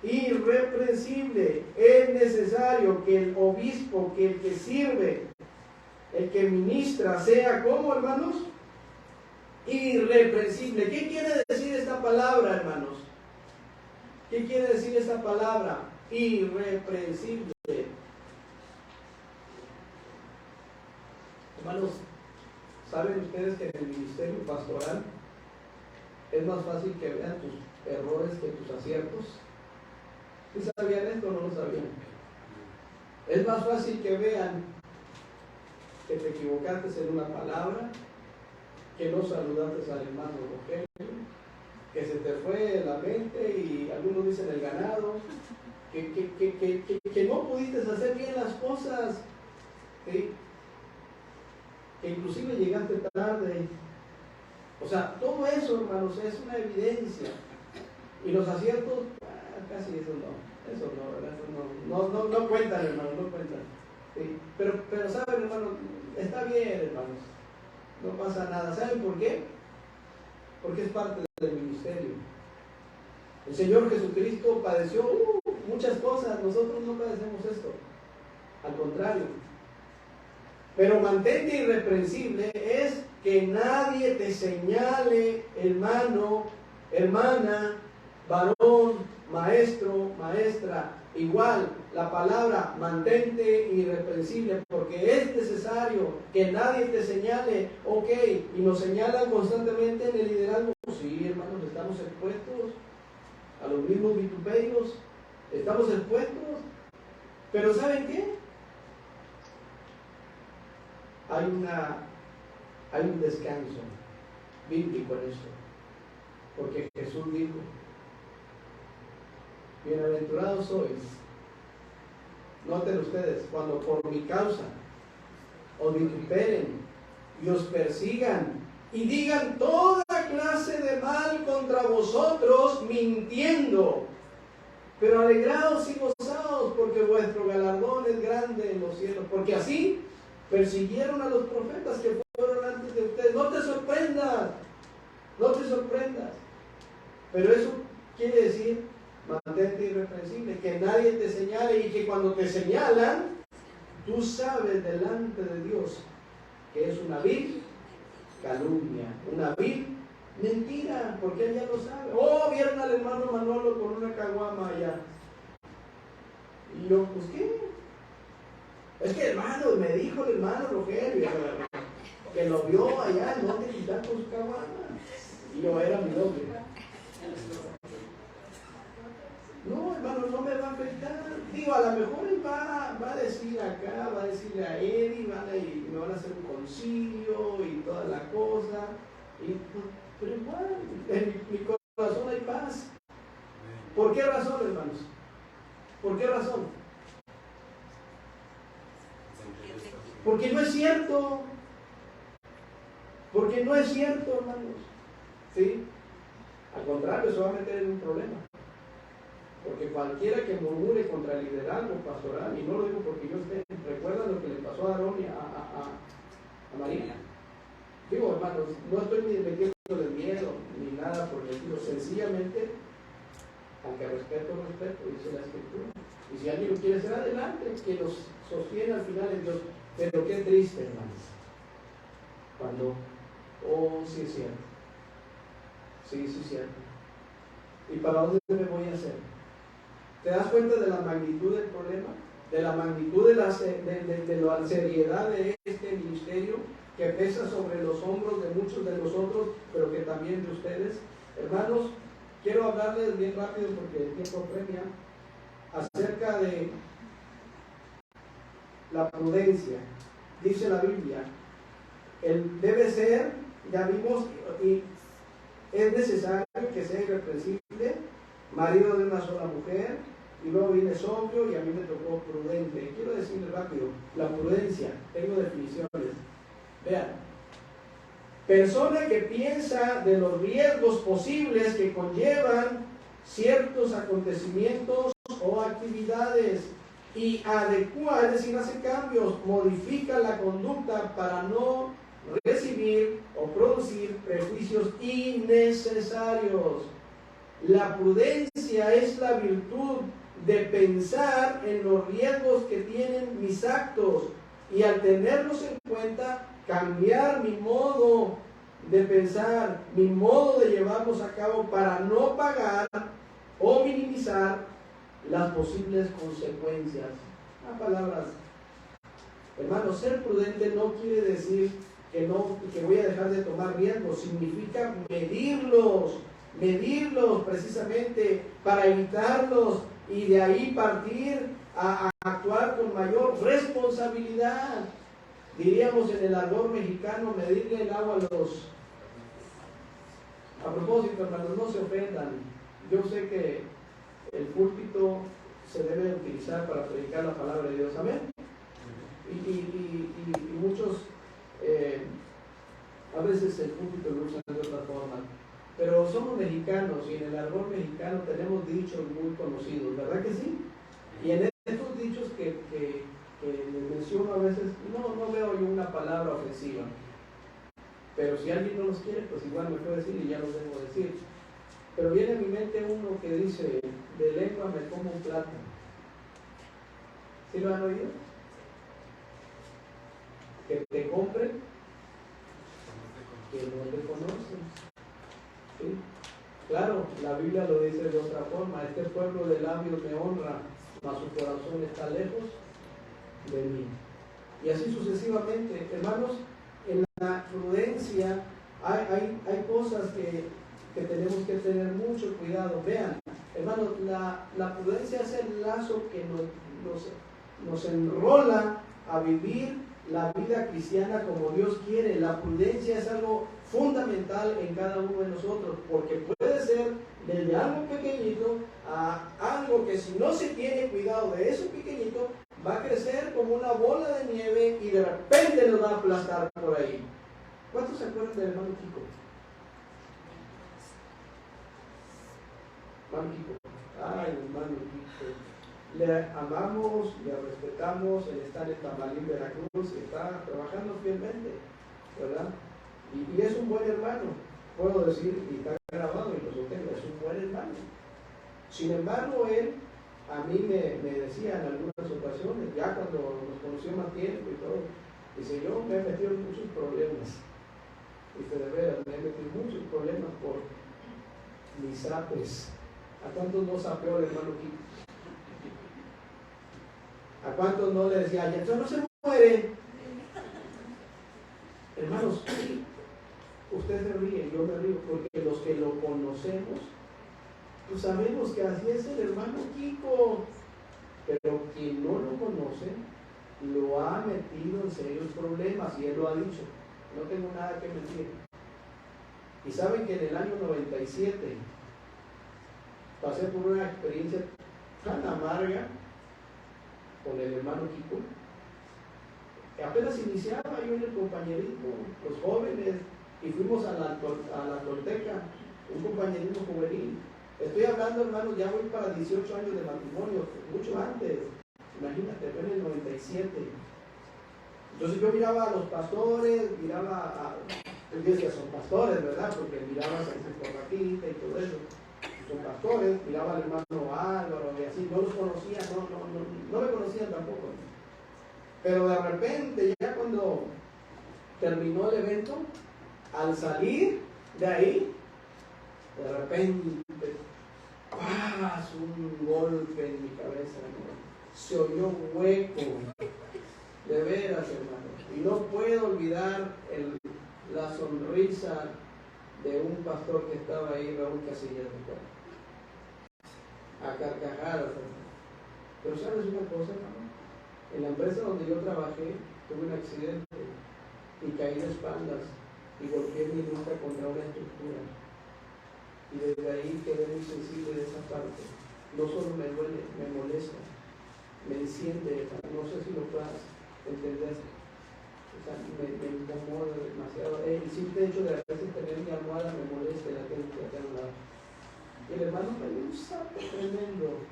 irreprensible. Es necesario que el obispo, que el que sirve, el que ministra, sea como, hermanos, irreprensible. ¿Qué quiere decir esta palabra, hermanos? ¿Qué quiere decir esta palabra? Irreprensible. Hermanos, ¿saben ustedes que en el ministerio pastoral es más fácil que vean tus errores que tus aciertos? ¿Sí sabían esto o no lo sabían? Es más fácil que vean que te equivocaste en una palabra, que no saludaste al hermano Rogelio, que se te fue la mente y algunos dicen el ganado, que no pudiste hacer bien las cosas, ¿sí? Que inclusive llegaste tarde. O sea, todo eso, hermanos, es una evidencia. Y los aciertos, casi eso no cuentan, hermanos, no cuentan. ¿Sí? Pero saben, hermanos, está bien, hermanos. No pasa nada. ¿Saben por qué? Porque es parte del ministerio. El Señor Jesucristo padeció muchas cosas. Nosotros no padecemos esto. Al contrario. Pero mantente irreprensible es que nadie te señale, hermano, hermana, varón, maestro, maestra. Igual, la palabra mantente irreprensible, porque es necesario que nadie te señale, ok, y nos señalan constantemente en el liderazgo. Sí, hermanos, estamos expuestos a los mismos vituperios, estamos expuestos, pero ¿saben qué? Hay un descanso bíblico en esto, porque Jesús dijo, bienaventurados sois, noten ustedes, cuando por mi causa os vituperen y os persigan y digan toda clase de mal contra vosotros mintiendo, pero alegraos y gozaos, porque vuestro galardón es grande en los cielos, porque así persiguieron a los profetas que fueron antes de ustedes. No te sorprendas, no te sorprendas, pero eso quiere decir mantente irreprensible, que nadie te señale, y que cuando te señalan, tú sabes delante de Dios que es una vil calumnia, una vil mentira, porque Él ya lo sabe. Oh, vieron al hermano Manolo con una caguama allá. Y yo, pues, ¿qué? Es que hermano, me dijo el hermano Rogelio que lo vio allá en Monte Quitán con su caguama. Y yo era mi doble. No, hermano, no me va a afectar. Digo, a lo mejor él va a decir acá, va a decirle a Eddie, y me van a hacer un concilio y toda la cosa. Pero igual, en mi corazón hay paz. ¿Por qué razón, hermanos? ¿Por qué razón? Porque no es cierto. Porque no es cierto, hermanos. ¿Sí? Al contrario, se va a meter en un problema. Porque cualquiera que murmure contra el liderazgo pastoral, y no lo digo porque yo esté, recuerda lo que le pasó a Aarón y a María. Digo, hermanos, no estoy ni metiéndole miedo ni nada por el estilo, sencillamente, aunque respeto, dice la Escritura. Y si alguien lo quiere hacer adelante, que los sostiene al final en Dios. Pero qué triste, hermanos, cuando, sí es cierto, sí es cierto. ¿Y para dónde me voy a hacer? ¿Te das cuenta de la magnitud del problema? De la magnitud de la seriedad de este ministerio que pesa sobre los hombros de muchos de nosotros, pero que también de ustedes. Hermanos, quiero hablarles bien rápido porque el tiempo premia, acerca de la prudencia. Dice la Biblia, él debe ser, ya vimos, y es necesario que sea irreprensible, marido de una sola mujer, y luego viene sobrio, y a mí me tocó prudente. Quiero decirle rápido, la prudencia, tengo definiciones. Vean, persona que piensa de los riesgos posibles que conllevan ciertos acontecimientos o actividades y adecua, es decir, hace cambios, modifica la conducta para no recibir o producir prejuicios innecesarios. La prudencia es la virtud de pensar en los riesgos que tienen mis actos y al tenerlos en cuenta, cambiar mi modo de pensar, mi modo de llevarlos a cabo para no pagar o minimizar las posibles consecuencias. Palabras, hermanos, ser prudente no quiere decir que voy a dejar de tomar riesgos, significa medirlos precisamente para evitarlos y de ahí partir a actuar con mayor responsabilidad. Diríamos en el argot mexicano, medirle el agua a los... A propósito, hermanos, no se ofendan. Yo sé que el púlpito se debe utilizar para predicar la palabra de Dios. Amén. Y muchos a veces el púlpito lo usan de otra forma. Pero somos mexicanos y en el argot mexicano tenemos dichos muy conocidos, ¿verdad que sí? Y en estos dichos que les menciono a veces, no veo yo una palabra ofensiva. Pero si alguien no los quiere, pues igual me puede decir y ya los debo decir. Pero viene a mi mente uno que dice, de lengua me como un plato. ¿Sí lo han oído? Que te compren, que no te conocen. ¿Sí? Claro, la Biblia lo dice de otra forma. Este pueblo de labios me honra, mas su corazón está lejos de mí. Y así sucesivamente. Hermanos, en la prudencia hay cosas que tenemos que tener mucho cuidado. Vean, hermanos, la prudencia es el lazo que nos enrola a vivir la vida cristiana como Dios quiere. La prudencia es algo fundamental en cada uno de nosotros, porque puede ser desde algo pequeñito a algo que si no se tiene cuidado de eso pequeñito, va a crecer como una bola de nieve y de repente nos va a aplastar por ahí. ¿Cuántos se acuerdan del hermano Kiko? Hermano Kiko. Ay, hermano Kiko. Le amamos, le respetamos, él está en Tamalín, Veracruz, está trabajando fielmente, ¿verdad? Y es un buen hermano, puedo decir, y está grabado y lo sostengo, es un buen hermano. Sin embargo, él a mí me decía en algunas ocasiones, ya cuando nos conoció más tiempo y todo, dice, yo me he metido en muchos problemas. Dice, de veras, me he metido en muchos problemas por mis apes. ¿A cuántos no sapeó el hermano Kiko? ¿A cuántos no le decía, ya no se muere? Hermanos, usted se ríe, yo me río, porque los que lo conocemos, pues sabemos que así es el hermano Kiko. Pero quien no lo conoce, lo ha metido en serios problemas, y él lo ha dicho. No tengo nada que mentir. Y saben que en el año 97 pasé por una experiencia tan amarga con el hermano Kiko, que apenas iniciaba yo en el compañerismo, los jóvenes, y fuimos a la Tolteca, un compañerismo juvenil. Estoy hablando, hermanos, ya voy para 18 años de matrimonio, mucho antes. Imagínate, fue en el 97. Entonces yo miraba a los pastores, miraba yo decía, son pastores, ¿verdad? Porque miraba a San Corratita y todo eso. Son pastores, miraba al hermano Álvaro y así, no los conocía, no me conocían tampoco. Pero de repente, ya cuando terminó el evento, al salir de ahí, de repente, ¡paz! Un golpe en mi cabeza, ¿no? Se oyó hueco, de veras, hermano. Y no puedo olvidar la sonrisa de un pastor que estaba ahí, Raúl Casillas, a carcajadas, hermano. Pero ¿sabes una cosa, hermano? En la empresa donde yo trabajé, tuve un accidente y caí de espaldas y golpeé mi nuca contra una estructura. Y desde ahí quedé muy sensible de esa parte. No solo me duele, me molesta, me enciende, no sé si lo puedas entender. O sea, me incomoda demasiado. El simple hecho de a veces tener mi almohada me molesta y la tengo que hacer a un lado. Y el hermano me dio un sapo tremendo.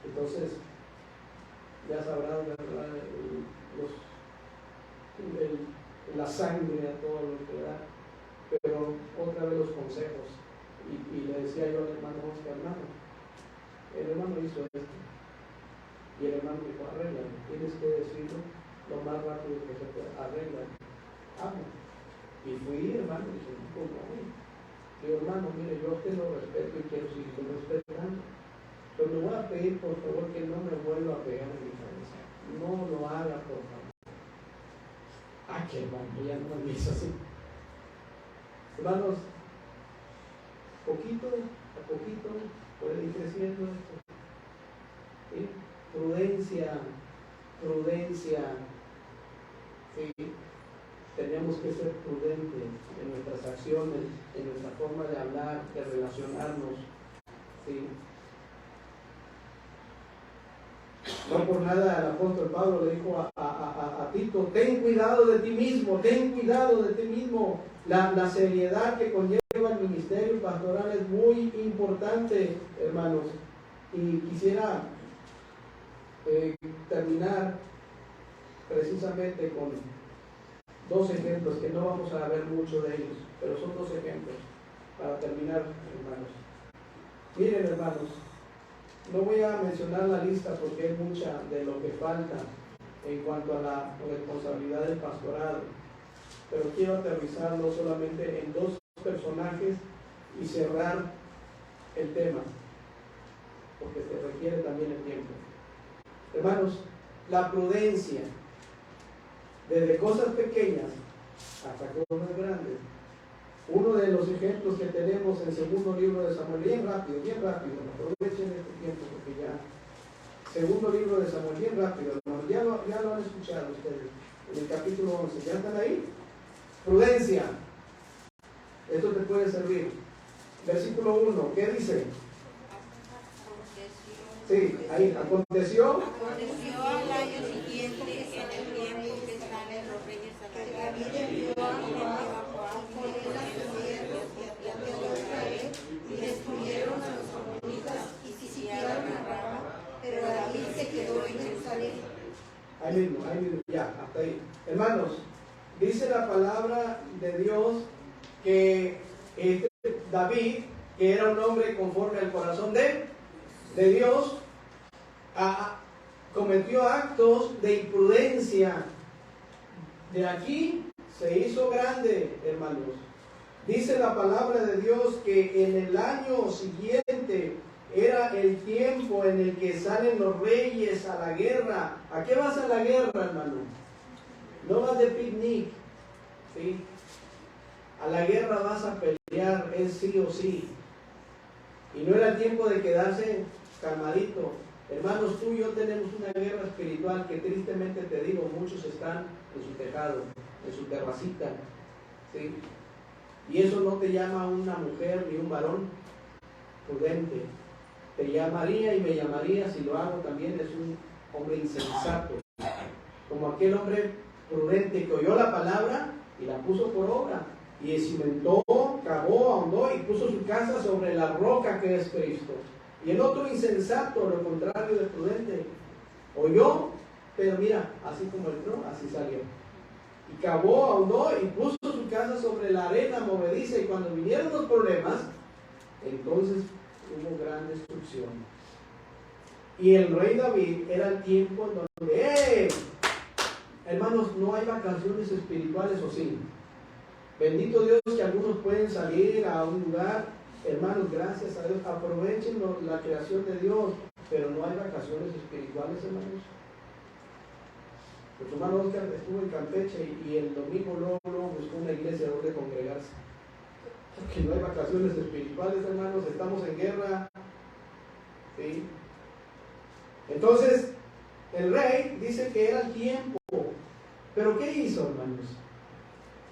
Entonces, ya sabrás, ¿verdad? La sangre a todo lo que da. Pero otra vez los consejos. Y le decía yo al hermano Oscar, hermano, el hermano hizo esto. Y el hermano me dijo, arréglalo. Tienes que decirlo lo más rápido que se pueda. Arréglalo. Habla. Y fui, hermano, y dije, ¿cómo? Digo, hermano, mire, yo te lo respeto y quiero seguir respetando. Pero le voy a pedir, por favor, que no me vuelva a pegar en mi cabeza. No lo haga, por favor. Que hermano, ya no me dice así. Hermanos, poquito a poquito puede ir creciendo esto. ¿Sí? Prudencia. ¿Sí? Tenemos que ser prudentes en nuestras acciones, en nuestra forma de hablar, de relacionarnos. ¿Sí? No por nada el apóstol Pablo le dijo a Tito, ten cuidado de ti mismo, ten cuidado de ti mismo. La seriedad que conlleva el ministerio pastoral es muy importante, hermanos. Y quisiera terminar precisamente con dos ejemplos, que no vamos a ver mucho de ellos, pero son dos ejemplos para terminar, hermanos. Miren, hermanos, no voy a mencionar la lista porque es mucha de lo que falta en cuanto a la responsabilidad del pastorado, pero quiero aterrizarlo solamente en dos personajes y cerrar el tema, porque se requiere también el tiempo. Hermanos, la prudencia, desde cosas pequeñas hasta cosas grandes. Uno de los ejemplos que tenemos en el segundo libro de Samuel, bien rápido, aprovechen este tiempo porque ya, segundo libro de Samuel, bien rápido, hermanos, ya lo han escuchado ustedes, en el capítulo 11, ¿ya están ahí? Prudencia, esto te puede servir. Versículo 1, ¿qué dice? Sí, ahí, aconteció al año siguiente, en el tiempo que salen los reyes a la guerra, David envió a Joab con él a sus siervos y a todo Israel, y destruyeron a los amonitas y sitiaron a Rabá, pero David se quedó en Jerusalén. Ahí mismo, ya, hasta ahí. Hermanos, dice la palabra de Dios que David, que era un hombre conforme al corazón de Dios, cometió actos de imprudencia. De aquí se hizo grande, hermanos. Dice la palabra de Dios que en el año siguiente Era el tiempo en el que salen los reyes a la guerra. ¿A qué vas a la guerra, hermano? No vas de picnic, ¿sí? A la guerra vas a pelear, es sí o sí. Y no era tiempo de quedarse calmadito. Hermanos, tú y yo tenemos una guerra espiritual que tristemente te digo, muchos están en su tejado, en su terracita, ¿sí? Y eso no te llama una mujer ni un varón prudente. Te llamaría y me llamaría, si lo hago también, es un hombre insensato. Como aquel hombre prudente que oyó la palabra y la puso por obra. Y cimentó, cavó, ahondó y puso su casa sobre la roca que es Cristo. Y el otro insensato, lo contrario de prudente, oyó, pero mira, así como entró, así salió. Y cavó, ahondó y puso su casa sobre la arena movediza. Y cuando vinieron los problemas, entonces hubo gran destrucción. Y el rey David era el tiempo en donde, hermanos, no hay vacaciones espirituales, ¿o sí? Bendito Dios que algunos pueden salir a un lugar. Hermanos, gracias a Dios, aprovechen la creación de Dios, pero no hay vacaciones espirituales, hermanos. Nuestro hermano Oscar estuvo en Campeche y el domingo luego buscó una iglesia donde congregarse. Porque no hay vacaciones espirituales, hermanos, estamos en guerra, ¿sí? Entonces, el rey dice que era el tiempo. ¿Pero qué hizo, hermanos?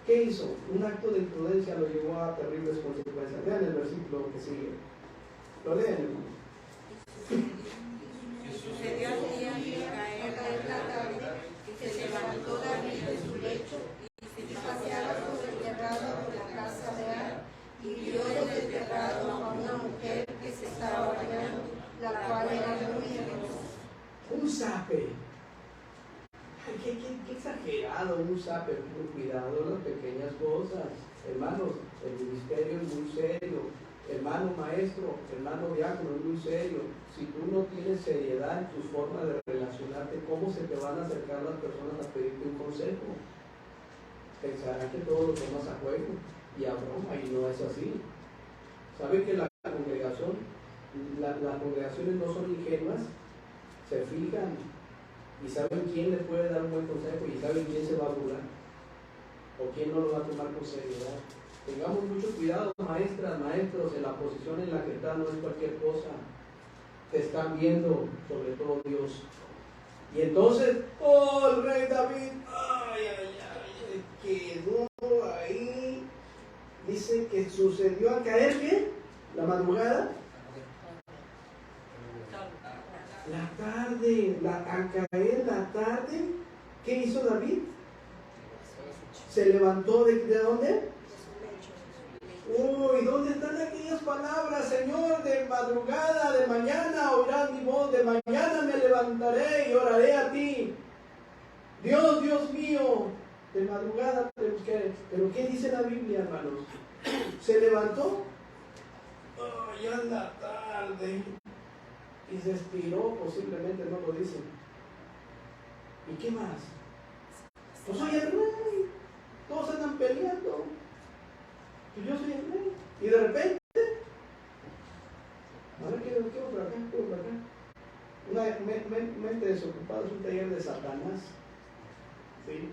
¿Qué hizo? Un acto de imprudencia lo llevó a terribles consecuencias. Vean el versículo que sigue. Lo leen, hermanos. Y sucedió al día de caer la tarde, que se levantó David de su lecho y se paseaba sobre el terrado de la casa real, y vio desde el terrado a una mujer que se estaba bañando, la cual era muy hermosa. Un zape. Qué exagerado, un zape. Cuidado en las pequeñas cosas. Hermanos, el ministerio es muy serio. Hermano maestro, hermano diácono, es muy serio. Si tú no tienes seriedad en tus formas de relacionarte, ¿cómo se te van a acercar las personas a pedirte un consejo? Pensarán que todo lo tomas a juego y a broma, y no es así. ¿Saben que las congregaciones no son ingenuas? Se fijan y saben quién le puede dar un buen consejo y saben quién se va a burlar o quién no lo va a tomar con seriedad. Tengamos mucho cuidado, maestras, maestros, en la posición en la que estás no es cualquier cosa. Te están viendo, sobre todo Dios. Y entonces, el rey David, quedó ahí. Dice que sucedió al caer, ¿qué? La madrugada. La tarde, al caer la tarde, ¿qué hizo David? Se levantó ¿de dónde? Uy, ¿dónde están aquellas palabras, Señor? De madrugada, de mañana oirás mi voz, de mañana me levantaré y oraré a ti. Dios, Dios mío, de madrugada te buscaré. Pero ¿qué dice la Biblia, hermanos? Se levantó, ya en la tarde, y se estiró, posiblemente no lo dicen. ¿Y qué más? Pues soy el rey, todos andan peleando. Pues yo soy el rey. Y de repente, a ver, ¿qué por acá? ¿Qué por acá? Una mente desocupada es un taller de Satanás. ¿Sí?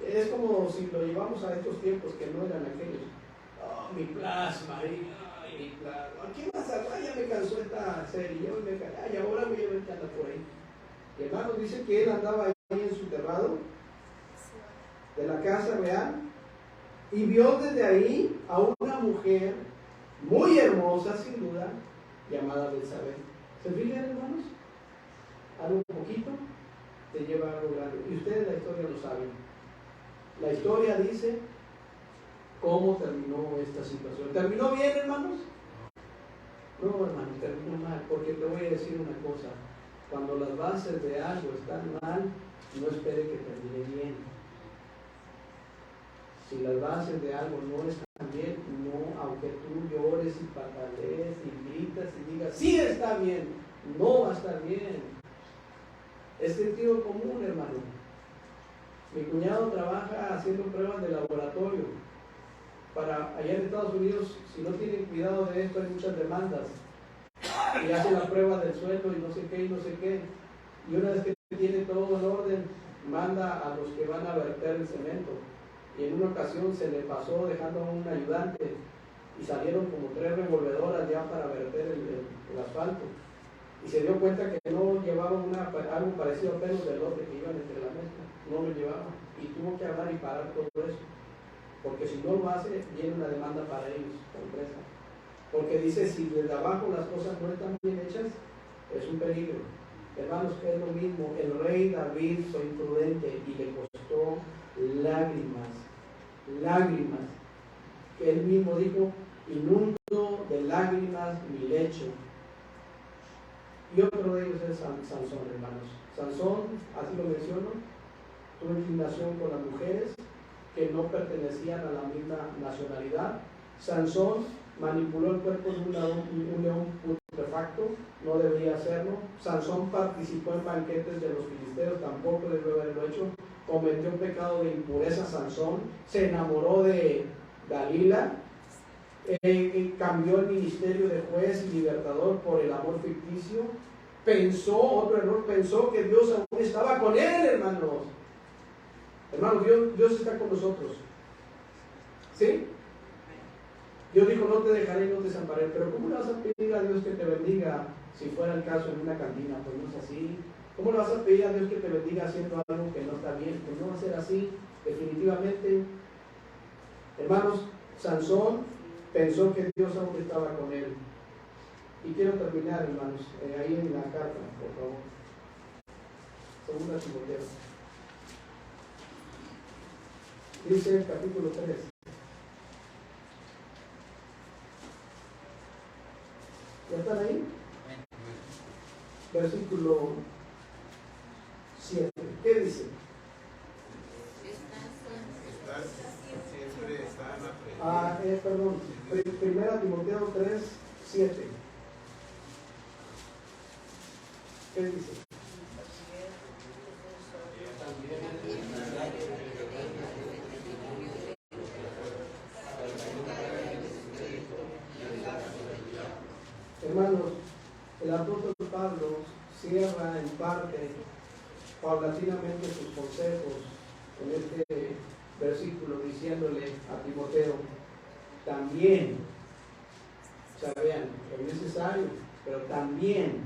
Es como si lo llevamos a estos tiempos que no eran aquellos. Oh, mi plasma, mi plasma. ¿Qué más? Ya me cansó esta serie, y ahora voy a ver qué anda por ahí. Y hermanos, dice que él andaba ahí en su terrado de la casa real y vio desde ahí a una mujer muy hermosa, sin duda, llamada Betsabé. ¿Se fijan, hermanos? Algo poquito te lleva a algo grande. Y ustedes la historia lo saben. La historia dice cómo terminó esta situación. ¿Terminó bien, hermanos? No, hermanos, terminó mal, porque te voy a decir una cosa. Cuando las bases de algo están mal, no espere que termine bien. Si las bases de algo no están bien, no, aunque tú llores y patalees y gritas y digas, sí está bien, no va a estar bien. Es sentido común, hermano. Mi cuñado trabaja haciendo pruebas de laboratorio. Allá en Estados Unidos, si no tienen cuidado de esto, hay muchas demandas. y hace la prueba del suelo y no sé qué y no sé qué. Y una vez que tiene todo en orden, manda a los que van a verter el cemento. Y en una ocasión se le pasó dejando a un ayudante y salieron como 3 revolvedoras ya para verter el asfalto. Y se dio cuenta que no llevaban algo parecido a pelos de lote que iban entre la mezcla, no lo llevaban. Y tuvo que hablar y parar todo eso. Porque si no lo hace, viene una demanda para ellos, la empresa. Porque dice, si desde abajo las cosas no están bien hechas, es un peligro. Hermanos, es lo mismo. El rey David fue imprudente y le costó lágrimas, lágrimas. Que él mismo dijo, inundo de lágrimas mi lecho. Y otro de ellos es Sansón, hermanos. Sansón, así lo menciono, tuvo inclinación con las mujeres que no pertenecían a la misma nacionalidad. Sansón manipuló el cuerpo de un león putrefacto, no debería hacerlo. Sansón participó en banquetes de los filisteos, tampoco debió haberlo hecho. Cometió un pecado de impureza Sansón, se enamoró de Dalila, cambió el ministerio de juez y libertador por el amor ficticio. Otro error, pensó que Dios aún estaba con él, hermanos. Hermanos, Dios está con nosotros. ¿Sí? Dios dijo, no te dejaré, no te desampararé. Pero ¿cómo le vas a pedir a Dios que te bendiga si fuera el caso en una cantina? Pues no es así. ¿Cómo le vas a pedir a Dios que te bendiga haciendo algo que no está bien? Pues no va a ser así, definitivamente. Hermanos, Sansón pensó que Dios aún estaba con él. Y quiero terminar, hermanos, ahí en la carta, por favor. Segunda Timoteo. Dice el capítulo 3. ¿Ya están ahí? Versículo 7. ¿Qué dice? Siempre están aprendiendo. Perdón. Primera Timoteo 3, 7. ¿Qué dice? Hermanos, el apóstol Pablo cierra en parte, paulatinamente, sus consejos en este versículo, diciéndole a Timoteo, también, vean, es necesario, pero también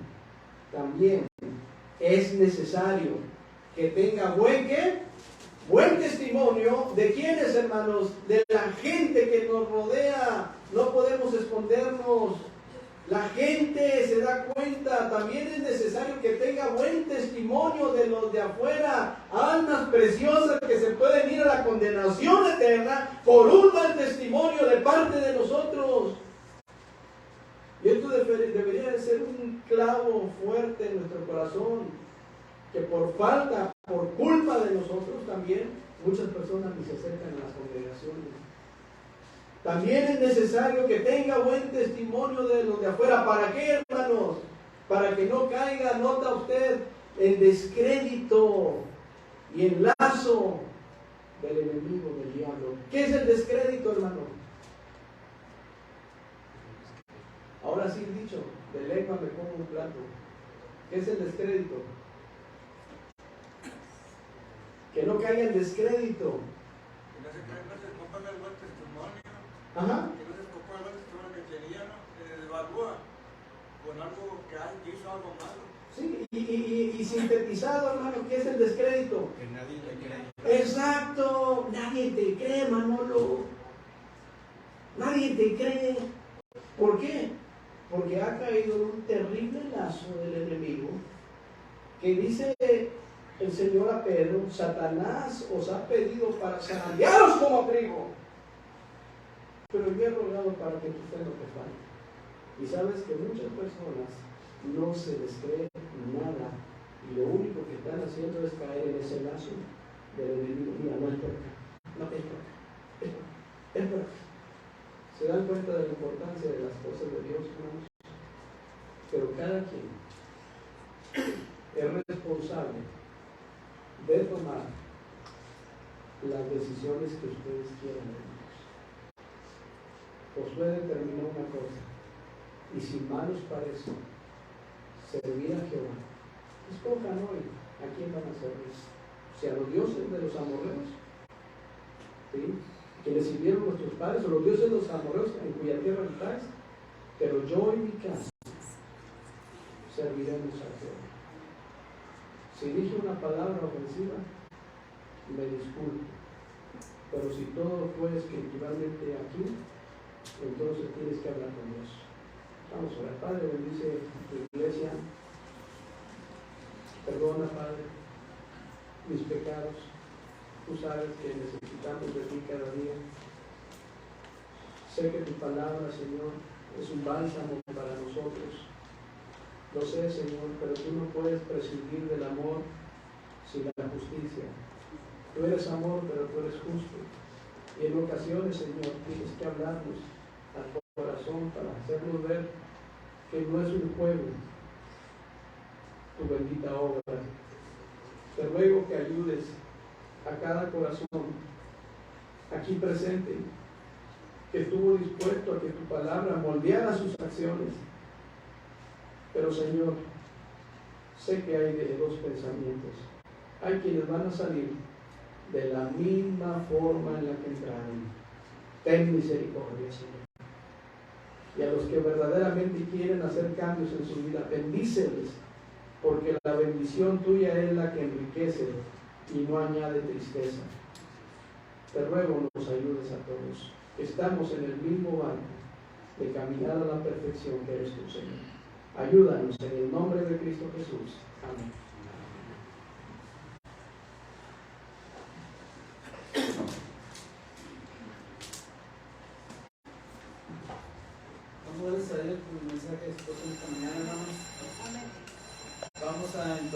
es necesario que tenga buen testimonio. ¿De quiénes, hermanos? De la gente que nos rodea. No podemos escondernos. La gente se da cuenta. También es necesario que tenga buen testimonio de los de afuera. Almas preciosas que se pueden ir a la condenación eterna por un mal testimonio de parte de nosotros. Y esto debería de ser un clavo fuerte en nuestro corazón, que por culpa de nosotros también, muchas personas ni se acercan a las congregaciones. También es necesario que tenga buen testimonio de los de afuera. ¿Para qué, hermanos? Para que no caiga, nota usted, en descrédito y en lazo del enemigo, del diablo. ¿Qué es el descrédito, hermano? Ahora sí el dicho, de lengua me como un plato. ¿Qué es el descrédito? Que no caiga en descrédito. Que no se componga el buen testimonio. Ajá. Que no se componga el buen testimonio que tenía, ¿no? Se evalúa con algo que hizo algo malo. Sí, y sintetizado, hermano, ¿qué es el descrédito? Que nadie le cree. Exacto, nadie te cree, Manolo. Nadie te cree. ¿Por qué? Porque ha caído en un terrible lazo del enemigo que dice el Señor a Pedro, Satanás os ha pedido para zarandearos como trigo, pero yo he rogado para que usted no te falle. Y sabes que muchas personas no se les cree nada y lo único que están haciendo es caer en ese lazo del enemigo. Mira, no es por acá, no es por acá, es por acá. ¿Se dan cuenta de la importancia de las cosas de Dios, hermanos? Pero cada quien es responsable de tomar las decisiones que ustedes quieran, hermanos. Josué determinó una cosa, y sin mal os parece, servir a Jehová. Escojan hoy a quién van a servir. Si a los dioses de los amorreos, ¿sí?, quienes sirvieron nuestros padres, o los dioses de los amorreos en cuya tierra habitáis, pero yo y mi casa serviremos a Jehová. Si dije una palabra ofensiva, me disculpo, pero si todo fue espiritualmente aquí, entonces tienes que hablar con Dios. Vamos a orar. Padre, bendice tu iglesia. Perdona, Padre, mis pecados. Tú sabes que necesitamos de ti cada día. Sé que tu palabra, Señor, es un bálsamo para nosotros. Lo sé, Señor, pero tú no puedes prescindir del amor sin la justicia. Tú eres amor, pero tú eres justo. Y en ocasiones, Señor, tienes que hablarnos al corazón para hacernos ver que no es un juego tu bendita obra. Te ruego que ayudes a cada corazón aquí presente que estuvo dispuesto a que tu palabra moldeara sus acciones. Pero, Señor, sé que hay de dos pensamientos. Hay quienes van a salir de la misma forma en la que entraron. Ten misericordia, Señor. Y a los que verdaderamente quieren hacer cambios en su vida, bendíceles, porque la bendición tuya es la que enriquece y no añade tristeza. Te ruego nos ayudes a todos. Estamos en el mismo barco de caminar a la perfección que eres tú, Señor. Ayúdanos en el nombre de Cristo Jesús. Amén. Vamos a salir con el mensaje de esta mañana,